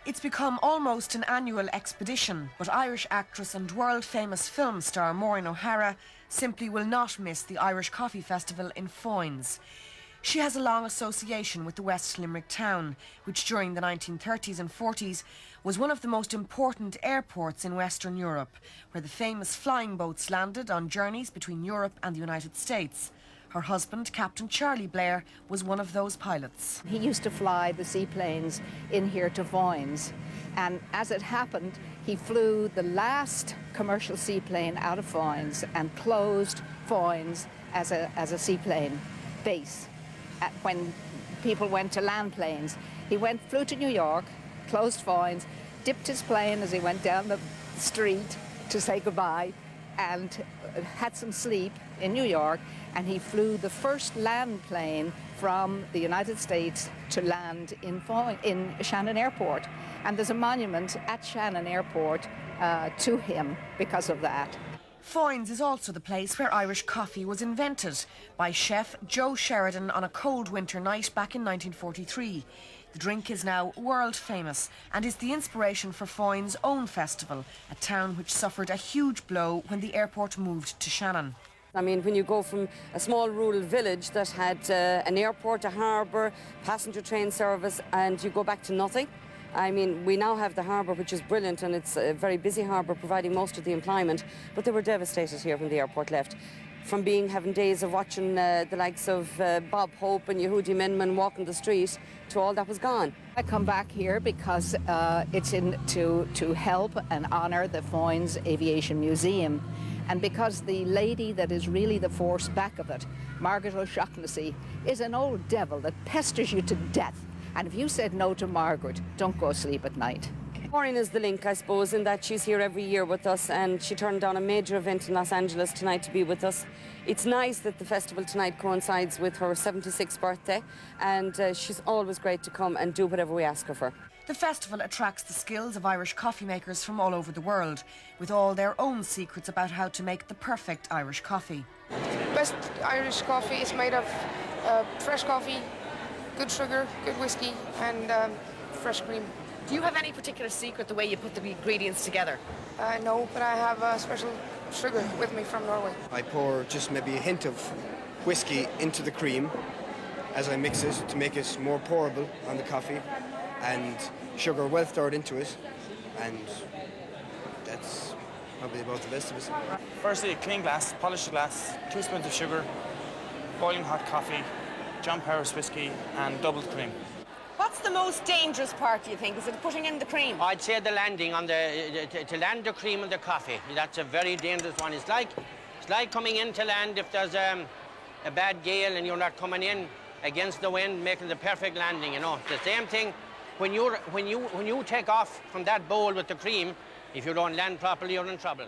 It's become almost an annual expedition, but Irish actress and world-famous film star Maureen O'Hara simply will not miss the Irish Coffee Festival in Foynes. She has a long association with the West Limerick town, which during the 1930s and 40s was one of the most important airports in Western Europe, where the famous flying boats landed on journeys between Europe and the United States. Her husband, Captain Charlie Blair, was one of those pilots. He used to fly the seaplanes in here to Foynes, and as it happened, he flew the last commercial seaplane out of Foynes and closed Foynes as a seaplane base when people went to land planes. He flew to New York, closed Foynes, dipped his plane as he went down the street to say goodbye, and had some sleep in New York, and he flew the first land plane from the United States to land in Shannon Airport. And there's a monument at Shannon Airport to him because of that. Foynes is also the place where Irish coffee was invented by chef Joe Sheridan on a cold winter night back in 1943. The drink is now world famous and is the inspiration for Foynes' own festival, a town which suffered a huge blow when the airport moved to Shannon. I mean, when you go from a small rural village that had an airport, a harbour, passenger train service, and you go back to nothing. I mean, we now have the harbour, which is brilliant, and it's a very busy harbour, providing most of the employment, but they were devastated here when the airport left. From having days of watching the likes of Bob Hope and Yehudi Menman walking the street, to all that was gone. I come back here because it's to help and honour the Foynes Aviation Museum, and because the lady that is really the force back of it, Margaret O'Shaughnessy, is an old devil that pesters you to death. And if you said no to Margaret, don't go sleep at night. Maureen is the link, I suppose, in that she's here every year with us, and she turned down a major event in Los Angeles tonight to be with us. It's nice that the festival tonight coincides with her 76th birthday, and she's always great to come and do whatever we ask of her. The festival attracts the skills of Irish coffee makers from all over the world, with all their own secrets about how to make the perfect Irish coffee. Best Irish coffee is made of fresh coffee, good sugar, good whiskey, and fresh cream. Do you have any particular secret the way you put the ingredients together? No, but I have a special sugar with me from Norway. I pour just maybe a hint of whiskey into the cream as I mix it to make it more pourable on the coffee, and sugar well stirred into it, and that's probably about the best of it. Firstly, a clean glass, polish the glass, 2 spoons of sugar, boiling hot coffee, John Paris whiskey, and doubled cream. What's the most dangerous part, do you think? Is it putting in the cream? I'd say the landing on to land the cream in the coffee. That's a very dangerous one. It's like coming in to land if there's a bad gale and you're not coming in against the wind, making the perfect landing. You know, it's the same thing when you take off from that bowl with the cream. If you don't land properly, you're in trouble.